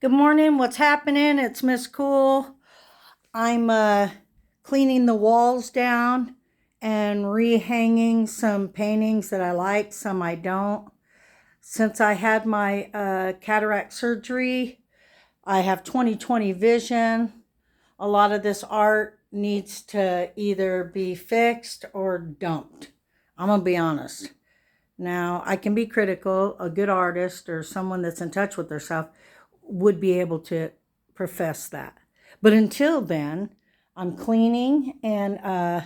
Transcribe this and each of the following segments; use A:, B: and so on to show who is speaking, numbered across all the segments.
A: Good morning. What's happening? It's Miss Cool. I'm cleaning the walls down and rehanging some paintings that I like, some I don't. Since I had my cataract surgery, I have 20/20 vision. A lot of this art needs to either be fixed or dumped. I'm going to be honest. Now, I can be critical. A good artist or someone that's in touch with themselves would be able to profess that. But until then, I'm cleaning and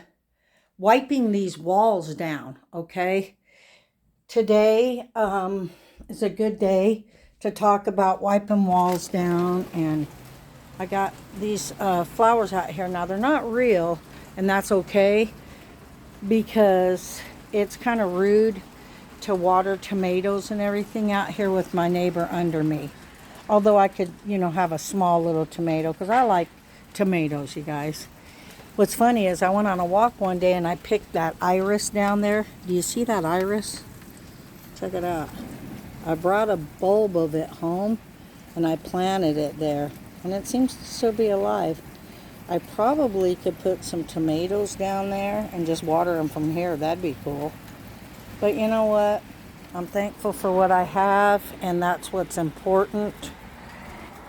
A: wiping these walls down, okay? Today is a good day to talk about wiping walls down. And I got these flowers out here. Now, they're not real, and that's okay because it's kind of rude to water tomatoes and everything out here with my neighbor under me. Although I could, have a small little tomato because I like tomatoes, you guys. What's funny is I went on a walk one day and I picked that iris down there. Do you see that iris? Check it out. I brought a bulb of it home and I planted it there. And it seems to still be alive. I probably could put some tomatoes down there and just water them from here. That'd be cool. But you know what? I'm thankful for what I have, and that's what's important.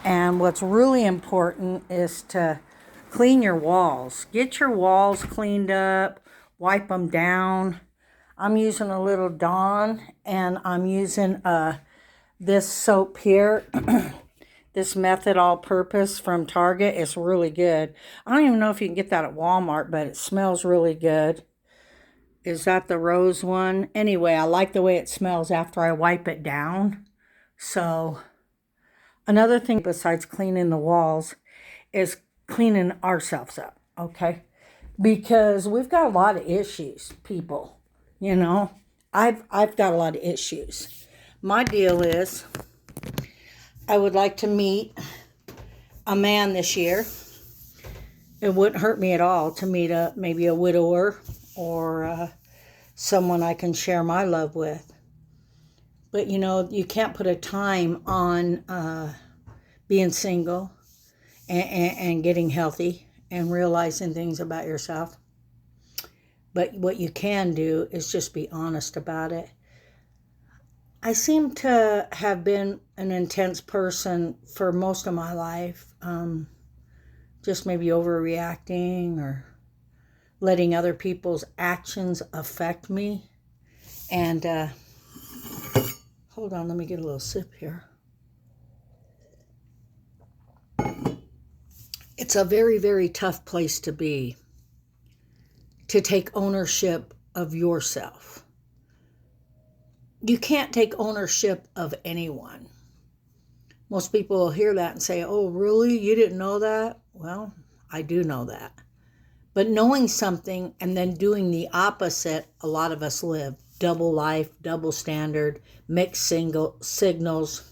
A: And what's really important is to clean your walls. Get your walls cleaned up, wipe them down. I'm using a little Dawn, and I'm using this soap here. This Method All-Purpose from Target. It's really good. I don't even know if you can get that at Walmart, but it smells really good. Is that the rose one? Anyway, I like the way it smells after I wipe it down. So, another thing besides cleaning the walls is cleaning ourselves up, okay? Because we've got a lot of issues, people. I've got a lot of issues. My deal is I would like to meet a man this year. It wouldn't hurt me at all to meet maybe a widower or someone I can share my love with. But you can't put a time on being single and getting healthy and realizing things about yourself. But what you can do is just be honest about it. I seem to have been an intense person for most of my life. Just maybe overreacting or letting other people's actions affect me. And hold on, let me get a little sip here. It's a very, very tough place to be, to take ownership of yourself. You can't take ownership of anyone. Most people will hear that and say, oh, really? You didn't know that? Well, I do know that. But knowing something and then doing the opposite, a lot of us live. Double life, double standard, mixed signals,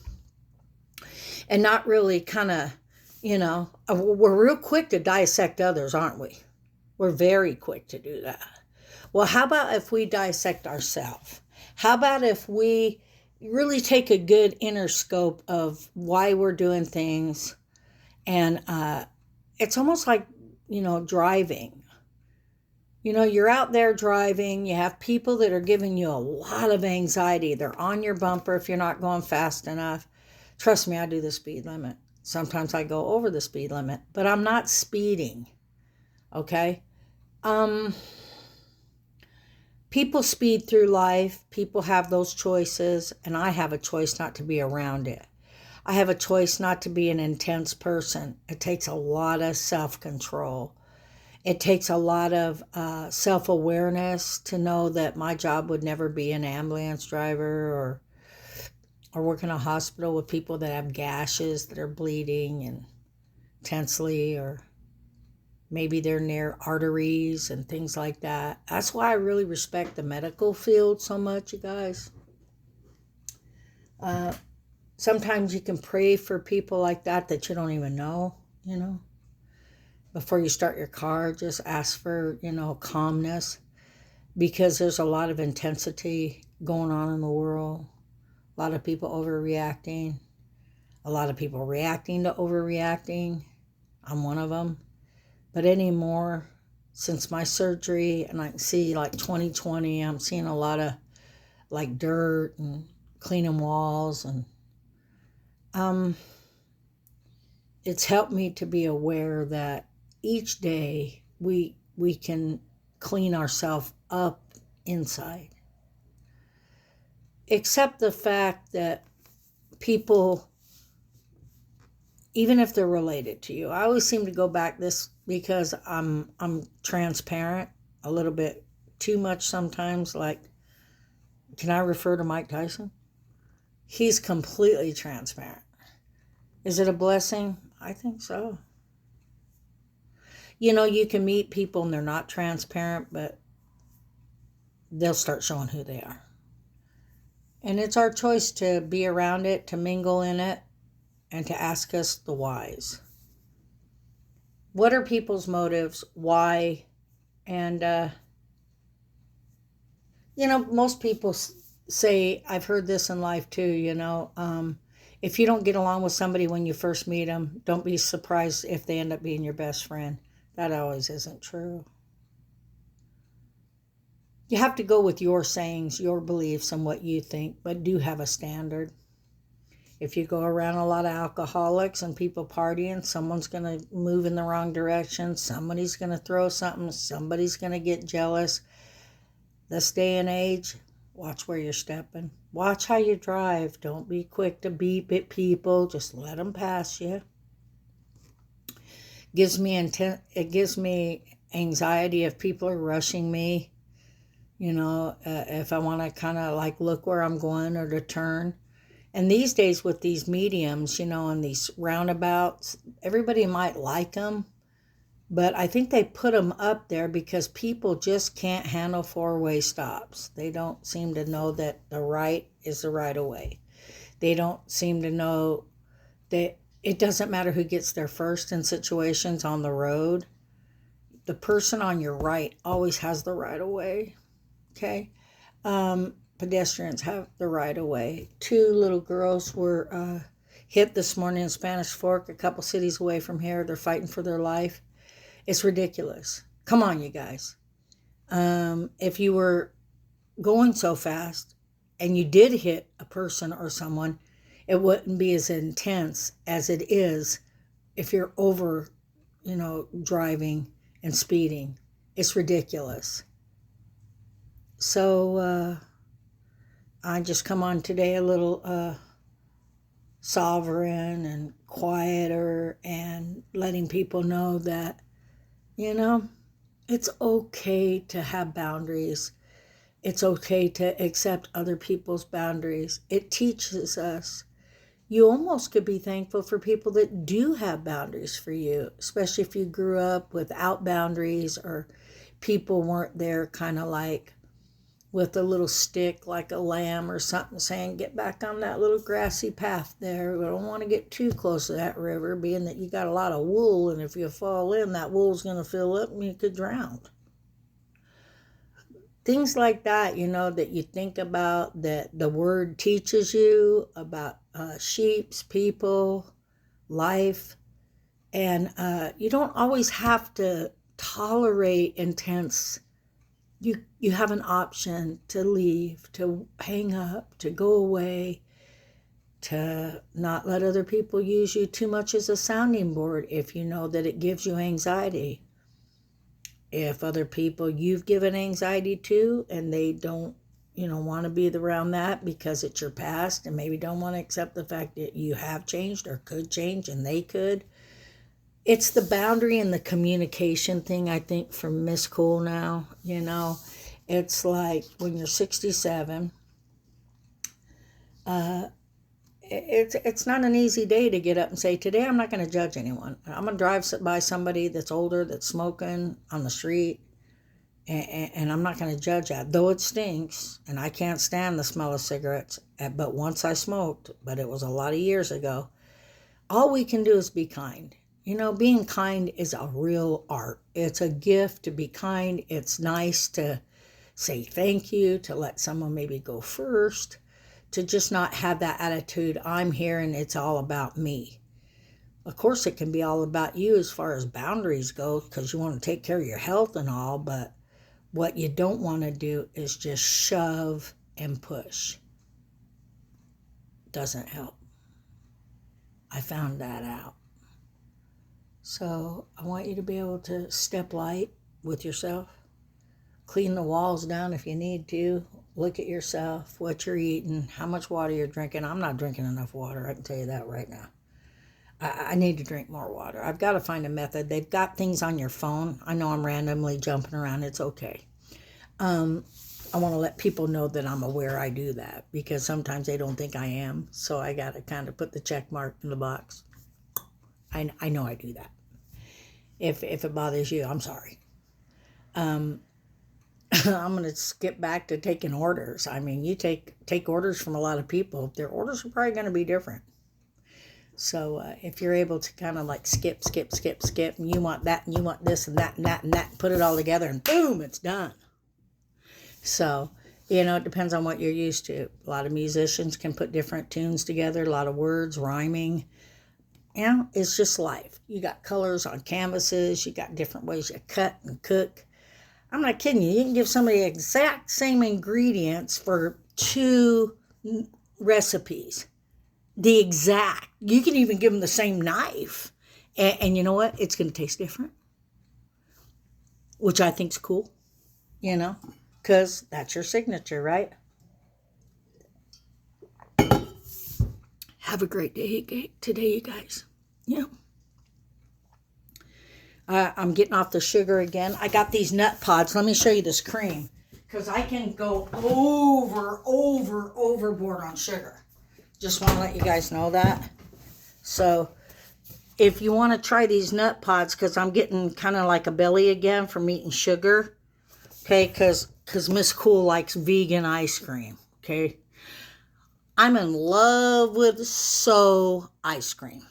A: and not really kind of, we're real quick to dissect others, aren't we? We're very quick to do that. Well, how about if we dissect ourselves? How about if we really take a good inner scope of why we're doing things? And it's almost like, driving. You're out there driving. You have people that are giving you a lot of anxiety. They're on your bumper if you're not going fast enough. Trust me, I do the speed limit. Sometimes I go over the speed limit, but I'm not speeding. Okay? People speed through life. People have those choices, and I have a choice not to be around it. I have a choice not to be an intense person. It takes a lot of self-control. It takes a lot of self-awareness to know that my job would never be an ambulance driver or work in a hospital with people that have gashes that are bleeding intensely, or maybe they're near arteries and things like that. That's why I really respect the medical field so much, you guys. Sometimes you can pray for people like that you don't even know, Before you start your car, just ask for, calmness, because there's a lot of intensity going on in the world. A lot of people overreacting. A lot of people reacting to overreacting. I'm one of them. But anymore, since my surgery, and I can see like 2020, I'm seeing a lot of like dirt and cleaning walls, and it's helped me to be aware that each day we can clean ourselves up inside. Accept the fact that people, even if they're related to you, I always seem to go back this because I'm transparent a little bit too much sometimes. Like, can I refer to Mike Tyson? He's completely transparent. Is it a blessing? I think so. You know, you can meet people and they're not transparent, but they'll start showing who they are. And it's our choice to be around it, to mingle in it, and to ask us the whys. What are people's motives? Why? And, you know, most people say, I've heard this in life too, you know, if you don't get along with somebody when you first meet them, don't be surprised if they end up being your best friend. That always isn't true. You have to go with your sayings, your beliefs, and what you think, but do have a standard. If you go around a lot of alcoholics and people partying, someone's going to move in the wrong direction. Somebody's going to throw something. Somebody's going to get jealous. This day and age, watch where you're stepping. Watch how you drive. Don't be quick to beep at people. Just let them pass you. It gives me anxiety if people are rushing me. You know, if I want to kind of like look where I'm going or to turn. And these days with these mediums, you know, and these roundabouts, everybody might like them, but I think they put them up there because people just can't handle four-way stops. They don't seem to know that the right is the right of way. They don't seem to know that it doesn't matter who gets there first in situations on the road. The person on your right always has the right of way. Okay, pedestrians have the right of way. 2 little girls were hit this morning in Spanish Fork, a couple cities away from here. They're fighting for their life. It's ridiculous. Come on, you guys. If you were going so fast and you did hit a person or someone, it wouldn't be as intense as it is if you're over, you know, driving and speeding. It's ridiculous. So I just come on today a little sovereign and quieter and letting people know that, you know, it's okay to have boundaries. It's okay to accept other people's boundaries. It teaches us. You almost could be thankful for people that do have boundaries for you, especially if you grew up without boundaries or people weren't there kind of like with a little stick like a lamb or something saying, get back on that little grassy path there. We don't want to get too close to that river, being that you got a lot of wool, and if you fall in, that wool's going to fill up and you could drown. Things like that, you know, that you think about, that the word teaches you about sheeps, people, life. And you don't always have to tolerate intense. You have an option to leave, to hang up, to go away, to not let other people use you too much as a sounding board if you know that it gives you anxiety. If other people you've given anxiety to and they don't, you know, want to be around that because it's your past and maybe don't want to accept the fact that you have changed or could change and they could. It's the boundary and the communication thing, I think, for Miss Cool now, you know. It's like when you're 67, it's not an easy day to get up and say, today I'm not going to judge anyone. I'm going to drive by somebody that's older, that's smoking on the street, and I'm not going to judge that, though it stinks, and I can't stand the smell of cigarettes, but once I smoked, but it was a lot of years ago. All we can do is be kind. You know, being kind is a real art. It's a gift to be kind. It's nice to say thank you, to let someone maybe go first, to just not have that attitude, I'm here and it's all about me. Of course, it can be all about you as far as boundaries go, because you want to take care of your health and all, but what you don't want to do is just shove and push. Doesn't help. I found that out. So I want you to be able to step light with yourself. Clean the walls down if you need to. Look at yourself, what you're eating, how much water you're drinking. I'm not drinking enough water, I can tell you that right now. I need to drink more water. I've got to find a method. They've got things on your phone. I know I'm randomly jumping around. It's okay. I want to let people know that I'm aware I do that, because sometimes they don't think I am. So I got to kind of put the check mark in the box. I know I do that. If it bothers you, I'm sorry. I'm going to skip back to taking orders. I mean, you take orders from a lot of people. Their orders are probably going to be different. So if you're able to kind of like skip, and you want that, and you want this, and that, and that, and that, and put it all together, and boom, it's done. So, it depends on what you're used to. A lot of musicians can put different tunes together, a lot of words, rhyming. It's just life. You got colors on canvases. You got different ways you cut and cook. I'm not kidding you. You can give somebody the exact same ingredients for 2 recipes. The exact. You can even give them the same knife. And you know what? It's going to taste different. Which I think's cool. Because that's your signature, right? Have a great day today, you guys. I'm getting off the sugar again. I got these nut pods. Let me show you this cream, because I can go overboard on sugar. Just want to let you guys know that. So if you want to try these nut pods, because I'm getting kind of like a belly again from eating sugar, okay, because Miss Cool likes vegan ice cream, okay? I'm in love with ice cream.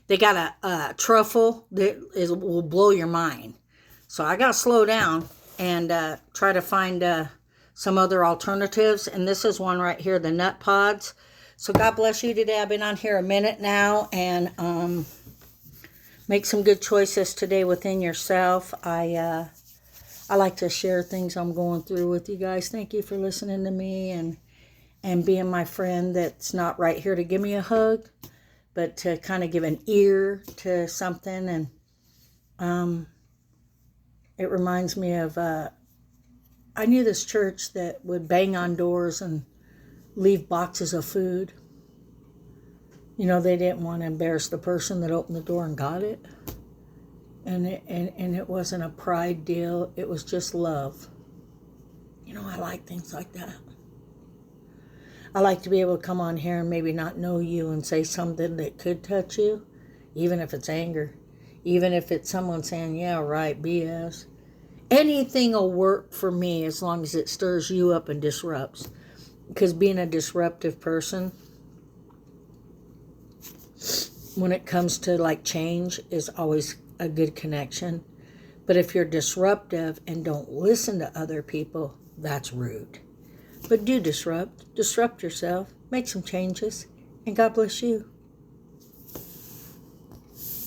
A: They got a truffle that will blow your mind. So I got to slow down and try to find some other alternatives. And this is one right here, the nut pods. So God bless you today. I've been on here a minute now, and make some good choices today within yourself. I like to share things I'm going through with you guys. Thank you for listening to me and being my friend that's not right here to give me a hug, but to kind of give an ear to something. And it reminds me of, I knew this church that would bang on doors and leave boxes of food. They didn't want to embarrass the person that opened the door and got it. And it wasn't a pride deal. It was just love. I like things like that. I like to be able to come on here and maybe not know you and say something that could touch you, even if it's anger, even if it's someone saying, yeah, right, BS. Anything will work for me as long as it stirs you up and disrupts. Because being a disruptive person, when it comes to like change, is always a good connection. But if you're disruptive and don't listen to other people, that's rude. But do disrupt yourself, make some changes, and God bless you.